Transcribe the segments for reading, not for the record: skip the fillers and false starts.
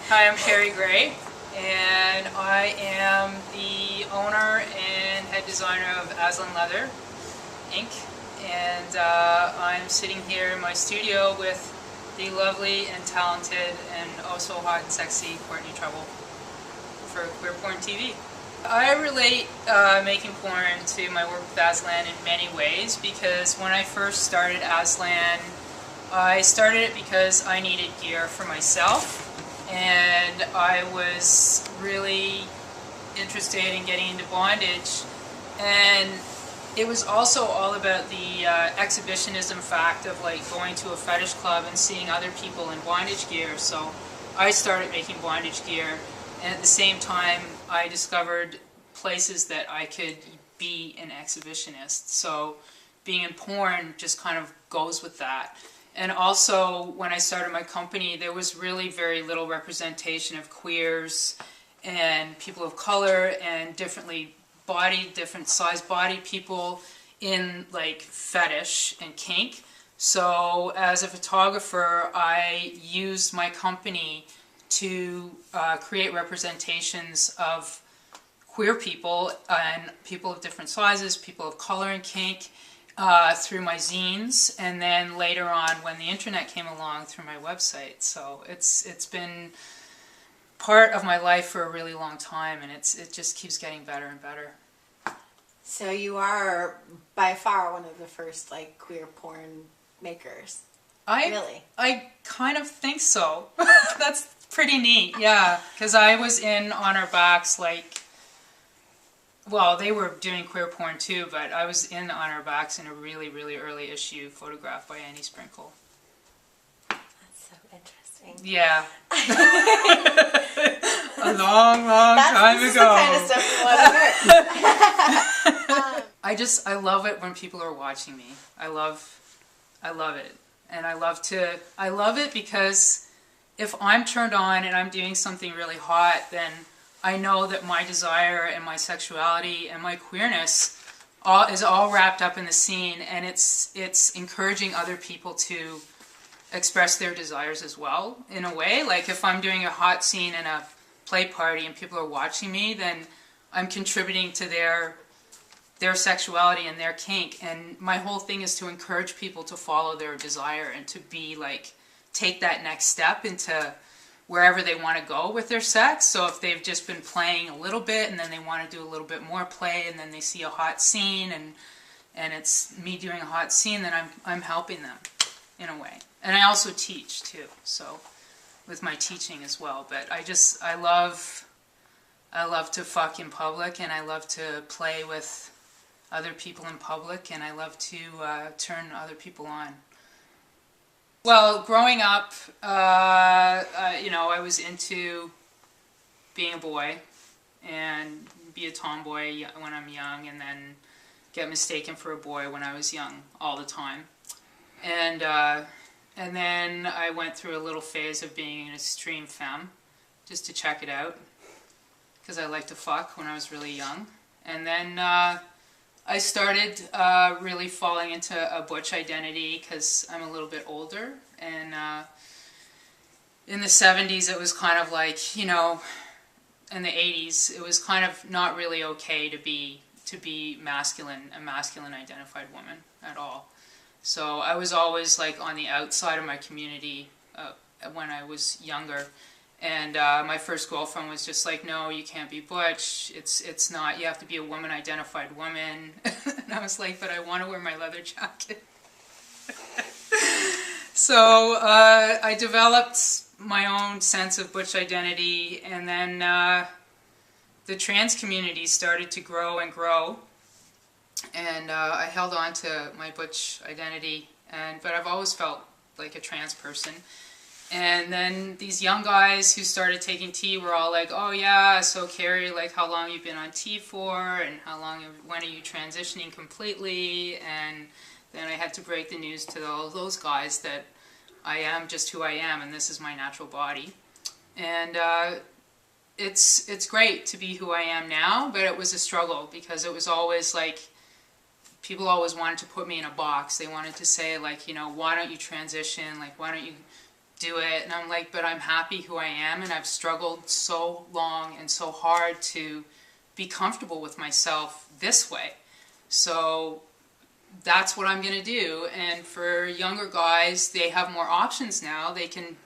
Hi, I'm Carrie Gray, and I am the owner and head designer of Aslan Leather, Inc. And I'm sitting here in my studio with the lovely and talented and also hot and sexy Courtney Trouble for Queer Porn TV. I relate making porn to my work with Aslan in many ways because when I first started Aslan, I started it because I needed gear for myself, and I was really interested in getting into bondage, and it was also all about the exhibitionism fact of like going to a fetish club and seeing other people in bondage gear. So I started making bondage gear, and at the same time I discovered places that I could be an exhibitionist. So being in porn just kind of goes with that. And also, when I started my company, there was really very little representation of queers and people of color and different size body people in like fetish and kink. So as a photographer, I used my company to create representations of queer people and people of different sizes, people of color and kink, through my zines, and then later on when the internet came along, through my website. So it's been part of my life for a really long time, and it just keeps getting better and better. So you are by far one of the first like queer porn makers. Really? I kind of think so. That's pretty neat, yeah, because I was in On Our Backs, like, well, they were doing queer porn too, but I was in On Our Backs in a really, really early issue photographed by Annie Sprinkle. That's so interesting. Yeah. A long, long time ago. This is the kind of stuff we want to hear. I love it when people are watching me. I love it. And I love it because if I'm turned on and I'm doing something really hot, then I know that my desire and my sexuality and my queerness is all wrapped up in the scene, and it's encouraging other people to express their desires as well, in a way. Like if I'm doing a hot scene in a play party and people are watching me, then I'm contributing to their sexuality and their kink, and my whole thing is to encourage people to follow their desire and to be like, take that next step into wherever they want to go with their sex. So if they've just been playing a little bit and then they want to do a little bit more play, and then they see a hot scene and it's me doing a hot scene, then I'm helping them in a way. And I also teach too, so with my teaching as well. But I love to fuck in public, and I love to play with other people in public, and I love to turn other people on. Well, growing up, I was into being a boy and be a tomboy when I'm young, and then get mistaken for a boy when I was young all the time. And then I went through a little phase of being an extreme femme, just to check it out, because I liked to fuck when I was really young. And then I started really falling into a butch identity because I'm a little bit older, and in the 70s it was kind of like, in the 80s it was kind of not really okay to be masculine, a masculine identified woman at all. So I was always like on the outside of my community when I was younger. And my first girlfriend was just like, no, you can't be butch. It's not. You have to be a woman-identified woman. And I was like, but I want to wear my leather jacket. So I developed my own sense of butch identity, and then the trans community started to grow and grow. And I held on to my butch identity, but I've always felt like a trans person. And then these young guys who started taking tea were all like, oh yeah, so Carrie, like how long you been on tea for, and when are you transitioning completely? And then I had to break the news to all those guys that I am just who I am, and this is my natural body. And it's great to be who I am now, but it was a struggle because it was always like, people always wanted to put me in a box. They wanted to say like, why don't you transition? Like, why don't you do it. And I'm like, but I'm happy who I am, and I've struggled so long and so hard to be comfortable with myself this way. So that's what I'm gonna do. And for younger guys, they have more options now. They can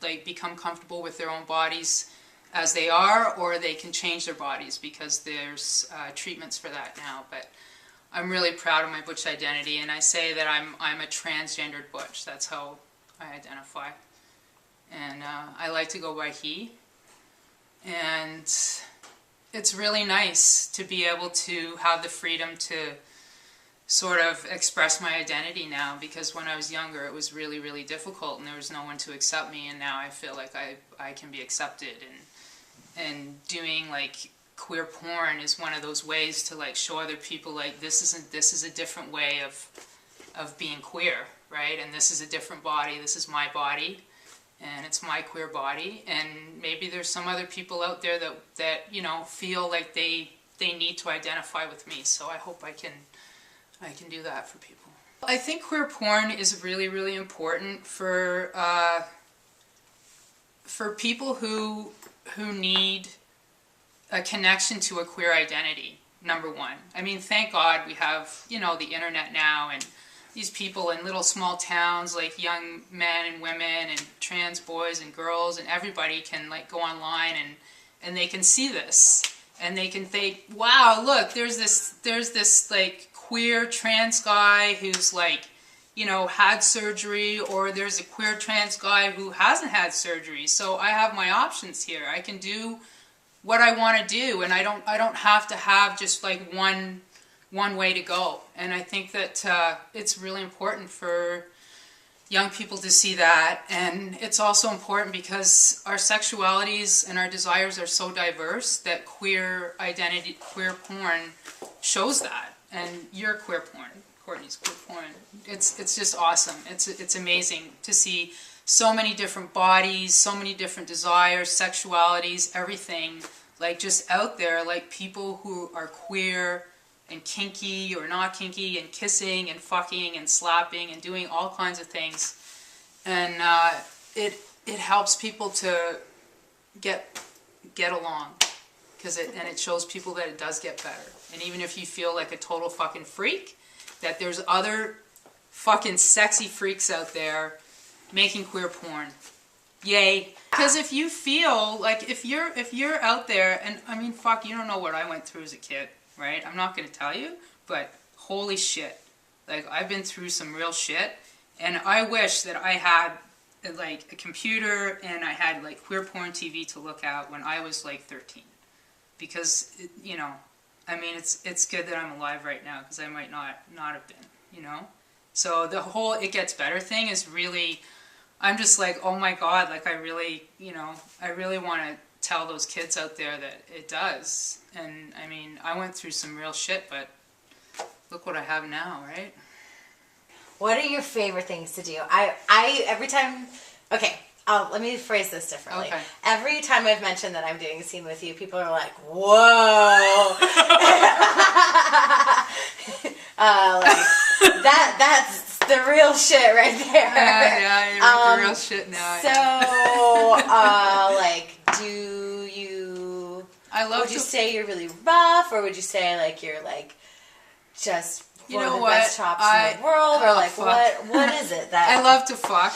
like become comfortable with their own bodies as they are, or they can change their bodies, because there's treatments for that now. But I'm really proud of my butch identity, and I say that I'm a transgendered butch. That's how I identify. And I like to go by he. And it's really nice to be able to have the freedom to sort of express my identity now, because when I was younger it was really, really difficult and there was no one to accept me, and now I feel like I can be accepted. And doing like queer porn is one of those ways to like show other people like this is a different way of being queer, right? And this is a different body, this is my body, and it's my queer body. And maybe there's some other people out there that you know, feel like they need to identify with me. So I hope I can do that for people. I think queer porn is really, really important for people who need a connection to a queer identity, number one. I mean, thank God we have, you know, the internet now, and these people in little small towns, like young men and women and trans boys and girls, and everybody can like go online and they can see this, and they can think, wow, look, there's this like queer trans guy who's like, you know, had surgery, or there's a queer trans guy who hasn't had surgery. So I have my options here. I can do what I want to do, and I don't have to have just like one way to go. And I think that it's really important for young people to see that. And it's also important because our sexualities and our desires are so diverse that queer identity, queer porn shows that. And you're queer porn. Courtney's queer porn. It's just awesome. It's amazing to see so many different bodies, so many different desires, sexualities, everything, like just out there, like people who are queer and kinky or not kinky, and kissing and fucking and slapping and doing all kinds of things. And it helps people to get along, because it shows people that it does get better. And even if you feel like a total fucking freak, that there's other fucking sexy freaks out there making queer porn. Yay. Because if you feel like, if you're out there, and I mean, fuck, you don't know what I went through as a kid, right? I'm not going to tell you, but holy shit. Like, I've been through some real shit, and I wish that I had like a computer and I had like queer porn TV to look at when I was like 13. Because, you know, I mean, it's good that I'm alive right now, because I might not have been, you know? So the whole It Gets Better thing is really, I'm just like, oh my God, like I really, you know, I really want to tell those kids out there that it does. And I mean, I went through some real shit, but look what I have now, right? What are your favorite things to do? I every time, okay, let me phrase this differently. Okay. Every time I've mentioned that I'm doing a scene with you, people are like, whoa. Like, that's the real shit right there. Yeah, you're the real shit now. So, like, do you, would you say you're really rough, or would you say, like, you're, like, just one of the best chops in the world, or, like, what is it that... I love to fuck.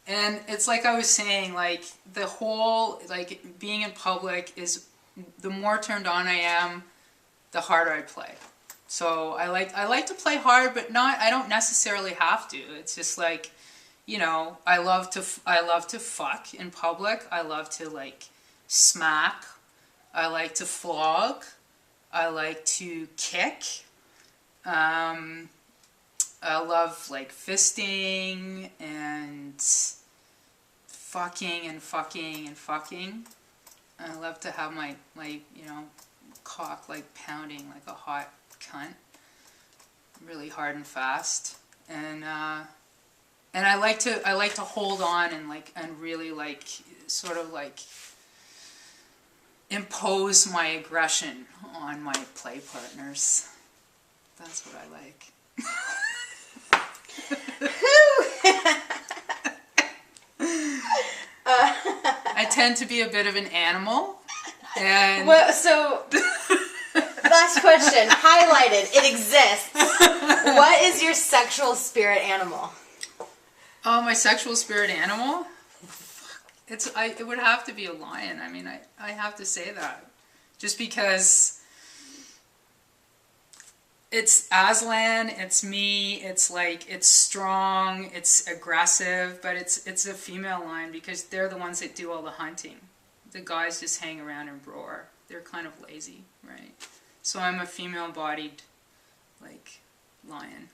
And it's like I was saying, like, the whole, like, being in public is, the more turned on I am, the harder I play. So I like to play hard, but I don't necessarily have to. It's just like, you know, I love to fuck in public. I love to, like, smack. I like to flog. I like to kick. I love, like, fisting and fucking and fucking and fucking. I love to have my you know, cock, like, pounding like a hot cunt, really hard and fast. And I like to hold on and really, like, sort of, like, impose my aggression on my play partners. That's what I like. tend to be a bit of an animal. And well, so last question, highlighted. It exists. What is your sexual spirit animal? Oh, my sexual spirit animal? It would have to be a lion. I mean, I have to say that. Just because it's Aslan, it's me, it's like, it's strong, it's aggressive, but it's a female lion because they're the ones that do all the hunting. The guys just hang around and roar. They're kind of lazy, right? So I'm a female-bodied, like, lion.